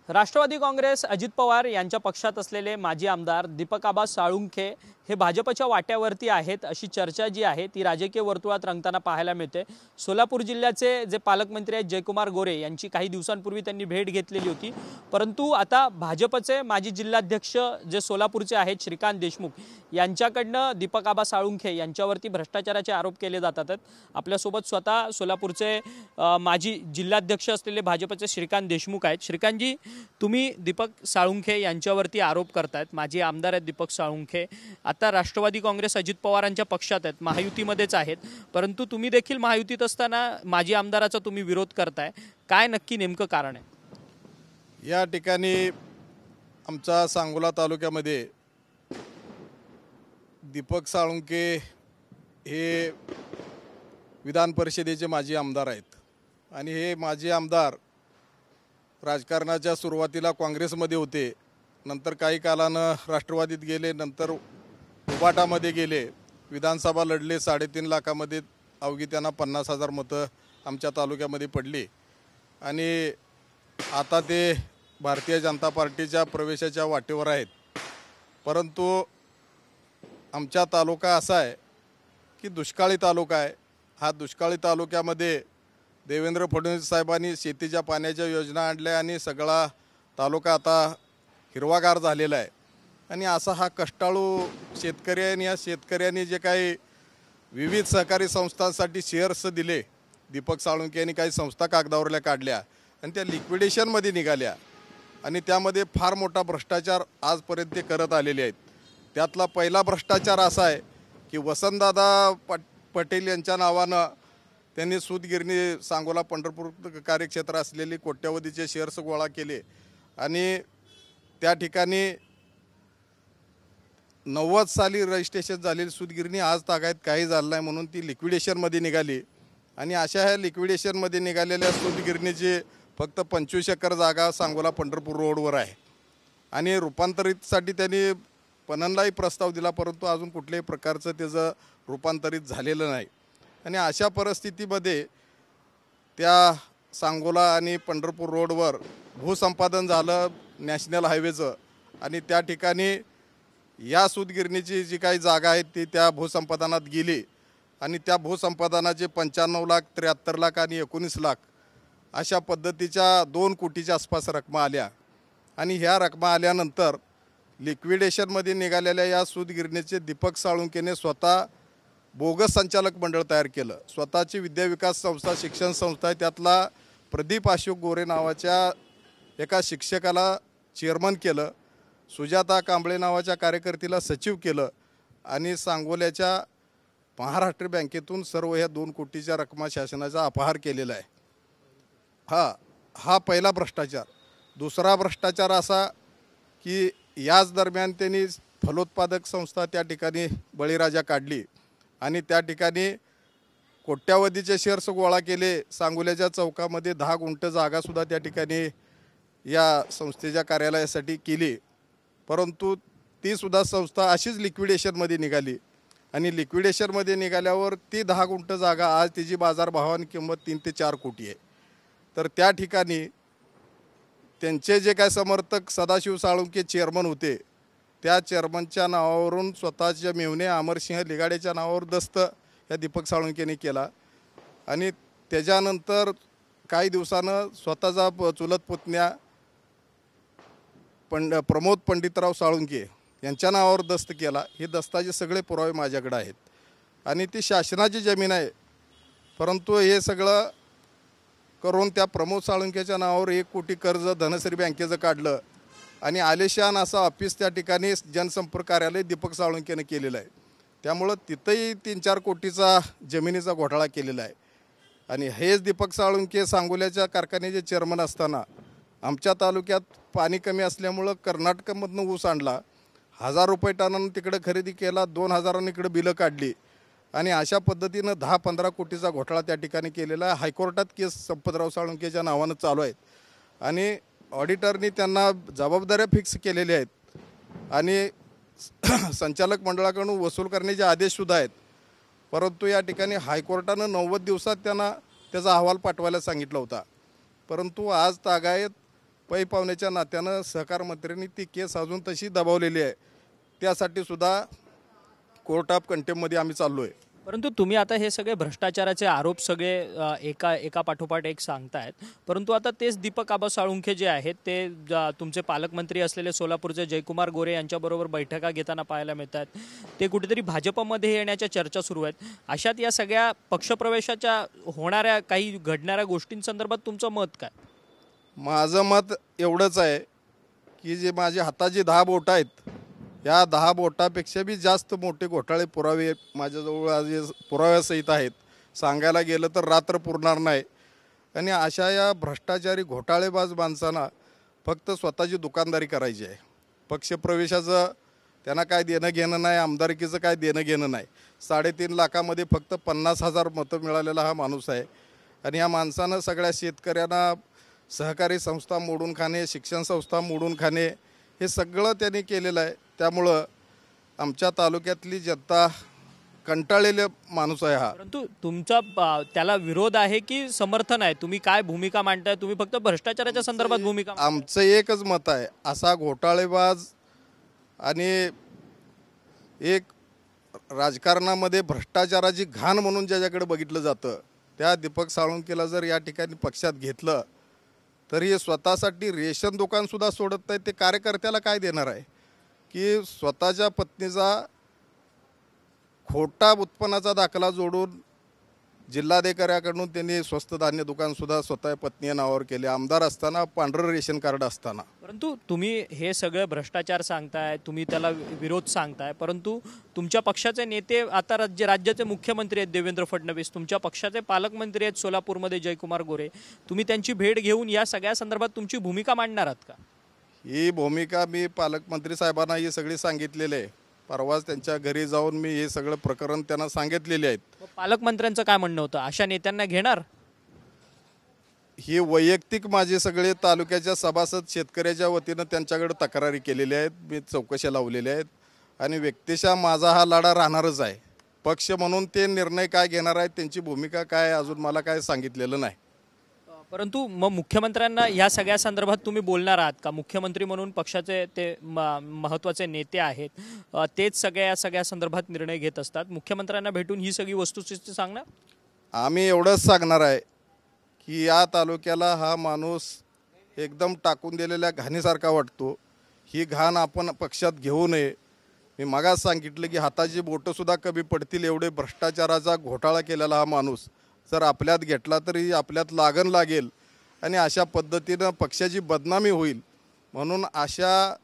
राष्ट्रवादी काँग्रेस अजित पवार यांच्या पक्षात असलेले माजी आमदार दीपक आबा साळुंखे हे भाजपच्या वाट्यावरती आहेत अशी चर्चा जी आहे ती राजकीय वर्तुळात रंगताना पाहायला मिळते। सोलापूर जिल्ह्याचे जे पालकमंत्री आहेत जयकुमार गोरे यांची काही दिवसांपूर्वी त्यांनी भेट घेतलेली होती, परंतु आता भाजपचे माजी जिल्हाध्यक्ष जे सोलापूरचे आहेत श्रीकांत देशमुख यांच्याकडनं दीपक आबा साळुंखे यांच्यावरती भ्रष्टाचाराचे आरोप केले जातात। आपल्यासोबत स्वतः सोलापूरचे माजी जिल्हाध्यक्ष असलेले भाजपचे श्रीकांत देशमुख आहेत। श्रीकांतजी, तुम्ही दीपक साळुंखे यांच्यावरती आरोप करतायत, माजी आमदार आहेत दीपक साळुंखे, आता राष्ट्रवादी काँग्रेस अजित पवारांच्या पक्षात आहेत, महायुतीमध्येच आहेत, परंतु तुम्ही देखील महायुतीत असताना माजी आमदाराचा तुम्ही विरोध करताय, काय नक्की नेमकं कारण आहे? या ठिकाणी आमच्या सांगोला तालुक्यामध्ये दीपक साळुंखे हे विधान परिषदेचे माजी आमदार आहेत आणि हे माजी आमदार राजकारणाच्या सुरुवातीला काँग्रेसमध्ये होते, नंतर काही कालानं राष्ट्रवादीत गेले, नंतर उबाटामध्ये गेले, विधानसभा लढले, 3.5 लाखामध्ये अवघी त्यांना 50,000 मतं आमच्या तालुक्यामध्ये पडली आणि आता ते भारतीय जनता पार्टीच्या प्रवेशाच्या वाटेवर आहेत। परंतु आमचा तालुका असा आहे की दुष्काळी तालुका आहे। हा दुष्काळी तालुक्यामध्ये देवेंद्र फडणवीस साहेबांनी शेतीच्या पाण्याच्या योजना आणल्या आणि सगळा तालुका आता हिरवागार झालेला आहे आणि असा हा कष्टाळू शेतकरी आहे आणि या शेतकऱ्यांनी जे काही विविध सहकारी संस्थांसाठी शेअर्स दिले, दीपक साळुंखे यांनी काही संस्था कागदावरल्या काढल्या आणि त्या लिक्विडेशनमध्ये निघाल्या आणि त्यामध्ये फार मोठा भ्रष्टाचार आजपर्यंत ते करत आलेले आहेत। त्यातला पहिला भ्रष्टाचार असा आहे की वसंतदादा पटेल यांच्या नावानं त्यांनी सूतगिरणी सांगोला पंढरपूर कार्यक्षेत्र असलेली कोट्यवधीचे शेअर्स गोळा केले आणि त्या ठिकाणी 90 साली रजिस्ट्रेशन झालेली सूतगिरणी आज तागायत काही झालं नाही म्हणून ती लिक्विडेशनमध्ये निघाली आणि अशा ह्या लिक्विडेशनमध्ये निघालेल्या सूतगिरणीची फक्त 25 एकर जागा सांगोला पंढरपूर रोडवर आहे आणि रूपांतरितसाठी त्यांनी पणनलाही प्रस्ताव दिला, परंतु अजून कुठल्याही प्रकारचं त्याचं रूपांतरित झालेलं नाही आणि अशा परिस्थितीमध्ये त्या सांगोला आणि पंढरपूर रोडवर भूसंपादन झालं नॅशनल हायवेचं आणि त्या ठिकाणी या सूतगिरणीची जी काही जागा आहे ती त्या भूसंपादनात गेली आणि त्या भूसंपादनाचे 95 लाख, 73 लाख आणि 19 लाख अशा पद्धतीच्या 2 कोटीच्या आसपास रकमा आल्या आणि ह्या रकमा आल्यानंतर लिक्विडेशनमध्ये निघालेल्या या सूतगिरणीचे दीपक साळुंखेने स्वतः बोगस संचालक मंडळ तयार केलं, स्वतःची विद्या विकास संस्था शिक्षण संस्था आहे, त्यातला प्रदीप अशोक गोरे नावाच्या एका शिक्षकाला चेअरमन केलं, सुजाता कांबळे नावाच्या कार्यकर्तीला सचिव केलं आणि सांगोल्याच्या महाराष्ट्र बँकेतून सर्व ह्या 2 कोटीच्या रकमा शासनाचा अपहार केलेला आहे। हा पहिला भ्रष्टाचार। दुसरा भ्रष्टाचार असा की याच दरम्यान त्यांनी फलोत्पादक संस्था त्या ठिकाणी बळीराजा काढली आणि त्या ठिकाणी कोट्यावधीचे शेअर्स गोळा केले। सांगोल्याच्या चौकामध्ये 10 गुंठ जागासुद्धा त्या ठिकाणी या संस्थेच्या कार्यालयासाठी केली, परंतु तीसुद्धा संस्था अशीच लिक्विडेशनमध्ये निघाली आणि लिक्विडेशनमध्ये निघाल्यावर ती 10 गुंठ जागा आज तिची बाजारभावाने किंमत 3 ते 4 कोटी आहे। तर त्या ठिकाणी त्यांचे जे काय समर्थक सदाशिव साळुंखे चेअरमन होते, त्या चेअरमनच्या नावावरून स्वतःच्या मेहुणे अमरसिंह लिगाडेच्या नावावर दस्त या दीपक साळुंखेने केला आणि त्याच्यानंतर काही दिवसानं स्वतःचा चुलत पुतण्या प्रमोद पंडितराव साळुंखे यांच्या नावावर दस्त केला। हे दस्ताचे सगळे पुरावे माझ्याकडे आहेत आणि ती शासनाची जमीन आहे, परंतु हे सगळं करून त्या प्रमोद साळुंखेच्या नावावर 1 कोटी कर्ज धनश्री बँकेचं काढलं आणि आलिशान असं ऑफिस त्या ठिकाणी जनसंपर्क कार्यालय दीपक साळुंखेनं केलेलं आहे। त्यामुळं तिथंही 3-4 कोटीचा जमिनीचा घोटाळा केलेला आहे आणि हेच दीपक साळुंखे सांगोल्याच्या कारखान्याचे चेअरमन असताना आमच्या तालुक्यात पाणी कमी असल्यामुळं कर्नाटकामधून ऊस आणला, 1000 रुपये टनानं तिकडं खरेदी केला, 2000 इकडं बिलं काढली आणि अशा पद्धतीनं 10-15 कोटीचा घोटाळा त्या ठिकाणी केलेला आहे। हायकोर्टात केस संपतराव साळुंखेच्या नावानं चालू आहेत आणि ऑडिटरनी त्यांना जबाबदाऱ्या फिक्स केलेल्या आहेत आणि संचालक मंडळाकडून वसूल करण्याचे आदेशसुद्धा आहेत, परंतु या ठिकाणी हायकोर्टानं 90 दिवसात त्यांना त्याचा अहवाल पाठवायला सांगितला होता, परंतु आज तागायत पै पाहुण्याच्या नात्यानं सहकार मंत्र्यांनी ती केस अजून तशी दबावलेली आहे. त्यासाठी सुद्धा कोर्ट ऑफ कंटेम्पमध्ये आम्ही चाललो आहे. परंतु तुम्ही आता हे सगळे भ्रष्टाचाराचे आरोप सगळे एका पाठोपाठ एक सांगतायत, परंतु आता तेच दीपक आबा साळुंखे जे आहेत ते तुमचे पालकमंत्री असलेले सोलापूरचे जयकुमार गोरे यांच्याबरोबर बैठका घेताना पाहायला मिळतात. ते कुठेतरी भाजपमध्ये येण्याच्या चर्चा सुरू आहेत. अशात या सगळ्या पक्षप्रवेशाच्या होणाऱ्या काही घडणाऱ्या गोष्टींसंदर्भात तुमचं मत काय? माझं मत एवढंच आहे की जे माझे हाताची 10 बोटं आहेत, या 10 बोटापेक्षा बी जास्त मोठे घोटाळे पुरावे माझ्याजवळ आज पुराव्यासहित आहेत. सांगायला गेलं तर रात्र पुरणार नाही. आणि अशा या भ्रष्टाचारी घोटाळेबाज माणसांना फक्त स्वतःची दुकानदारी करायची आहे. पक्षप्रवेशाचं त्यांना काय देणं घेणं नाही, आमदारकीचं काय देणं घेणं नाही. 3.5 लाखामध्ये फक्त 50,000 मतं मिळालेला हा माणूस आहे. आणि या माणसानं सगळ्या शेतकऱ्यांना सहकारी संस्था मोडून खाणे, शिक्षण संस्था मोडून खाणे, हे सगळं त्यांनी केलेलं आहे. त्यामुळं आमच्या तालुक्यातली जनता कंटाळलेला माणूस आहे हा. परंतु तुमचा त्याला विरोध आहे की समर्थन आहे? तुम्ही काय भूमिका मांडताय? तुम्ही फक्त भ्रष्टाचाराच्या संदर्भात भूमिका आमचं एकच मत आहे, असा घोटाळेबाज आणि एक राजकारणामध्ये भ्रष्टाचाराची घाण म्हणून ज्याच्याकडे बघितलं जातं त्या दीपक साळुंखेला जर या ठिकाणी पक्षात घेतलं तर हे स्वतःसाठी रेशन दुकानसुद्धा सोडत नाही. ते कार्यकर्त्याला काय देणार आहे की स्वतःच्या पत्नीचा खोटा उत्पन्नाचा दाखला जोडून जिल्हाधिकाऱ्याकडून त्यांनी स्वस्त धान्य दुकानसुद्धा स्वतः पत्नी नावावर केले, आमदार असताना, पांढरं रेशन कार्ड असताना. परंतु तुम्ही हे सगळं भ्रष्टाचार सांगताय, तुम्ही त्याला विरोध सांगताय, परंतु तुमच्या पक्षाचे नेते आता राज्याचे मुख्यमंत्री आहेत देवेंद्र फडणवीस, तुमच्या पक्षाचे पालकमंत्री आहेत सोलापूरमध्ये जयकुमार गोरे, तुम्ही त्यांची भेट घेऊन या सगळ्या संदर्भात तुमची भूमिका मांडणार आहात का? ही भूमिका मी पालकमंत्री साहेबांना ही सगळी सांगितलेली आहे. परवाच त्यांच्या घरी जाऊन मी हे सगळं प्रकरण त्यांना सांगितलेले आहेत. पालकमंत्र्यांचं काय म्हणणं होतं? अशा नेत्यांना घेणार? ही वैयक्तिक माझे सगळे तालुक्याच्या सभासद शेतकऱ्याच्या वतीनं त्यांच्याकडे तक्रारी केलेल्या आहेत, मी चौकशा लावलेल्या आहेत. आणि व्यक्तिशः माझा हा लढा राहणारच आहे. पक्ष म्हणून ते निर्णय काय घेणार आहेत, त्यांची भूमिका काय अजून मला काय सांगितलेलं नाही. परंतु मग मुख्यमंत्र्यांना या सगळ्या संदर्भात तुम्ही बोलणार आहात का? मुख्यमंत्री म्हणून पक्षाचे ते महत्त्वाचे नेते आहेत, तेच सगळ्या संदर्भात निर्णय घेत असतात. मुख्यमंत्र्यांना भेटून ही सगळी वस्तुस्थिती सांगणार? आम्ही एवढंच सांगणार आहे की या तालुक्याला हा माणूस एकदम टाकून दिलेल्या घाणीसारखा वाटतो. ही घाण आपण पक्षात घेऊ नये. मी मगाच सांगितलं की हाताची बोटंसुद्धा कमी पडतील एवढे भ्रष्टाचाराचा घोटाळा केलेला हा माणूस जर आपल्यात घेतला तरी आपल्यात लागण लागेल आणि अशा पद्धतीनं पक्षाची बदनामी होईल. म्हणून अशा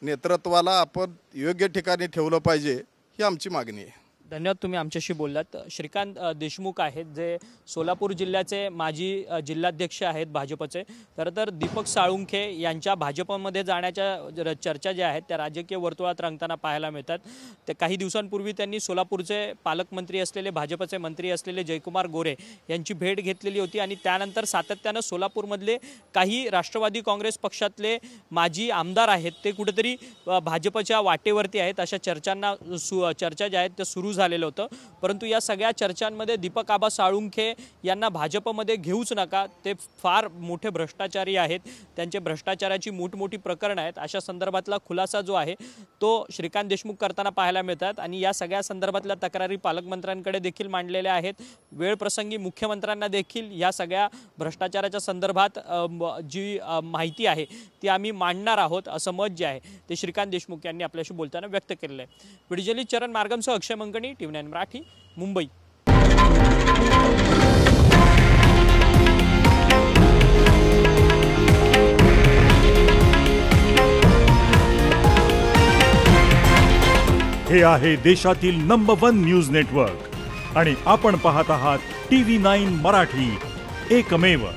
नेतृत्वाला आपण योग्य ठिकाणी ठेवलं पाहिजे, ही आमची मागणी आहे. धन्यवाद, तुम्ही आमच्याशी बोललात. श्रीकांत देशमुख आहेत जे सोलापूर जिल्ह्याचे माजी जिल्हाध्यक्ष आहेत भाजपचे. खरं तर दीपक साळुंखे यांच्या भाजपमध्ये जाण्याच्या चर्चा ज्या आहेत त्या राजकीय वर्तुळात रंगताना पाहायला मिळतात. ते काही दिवसांपूर्वी त्यांनी सोलापूरचे पालकमंत्री असलेले भाजपचे मंत्री असलेले जयकुमार गोरे यांची भेट घेतलेली होती आणि त्यानंतर सातत्यानं सोलापूरमधले काही राष्ट्रवादी काँग्रेस पक्षातले माजी आमदार आहेत ते कुठेतरी भाजपच्या वाटेवरती आहेत अशा चर्चा ज्या आहेत त्या सुरू झालेलं होतं. परंतु या सगळ्या चर्चांमध्ये दीपक आबा साळुंखे यांना भाजपमध्ये घेऊच नका, ते फार मोठे भ्रष्टाचारी आहेत, त्यांचे भ्रष्टाचाराची मोठमोठी प्रकरणं आहेत अशा संदर्भातला खुलासा जो आहे तो श्रीकांत देशमुख करताना पाहायला मिळतात. आणि या सगळ्या संदर्भातल्या तक्रारी पालकमंत्र्यांकडे देखील मांडलेल्या आहेत. वेळप्रसंगी मुख्यमंत्र्यांना देखील या सगळ्या भ्रष्टाचाराच्या संदर्भात जी माहिती आहे ती आम्ही मांडणार आहोत असं मत जे आहे ते श्रीकांत देशमुख यांनी आपल्याशी बोलताना व्यक्त केलेलं आहे. व्हिडिओ चरण मार्गमसह अक्षय मंगणी, TV9 मराठी, मुंबई. हे आहे देशातील नंबर 1 न्यूज नेटवर्क आणि आपण पाहत आहात TV9 मराठी, एकमेव.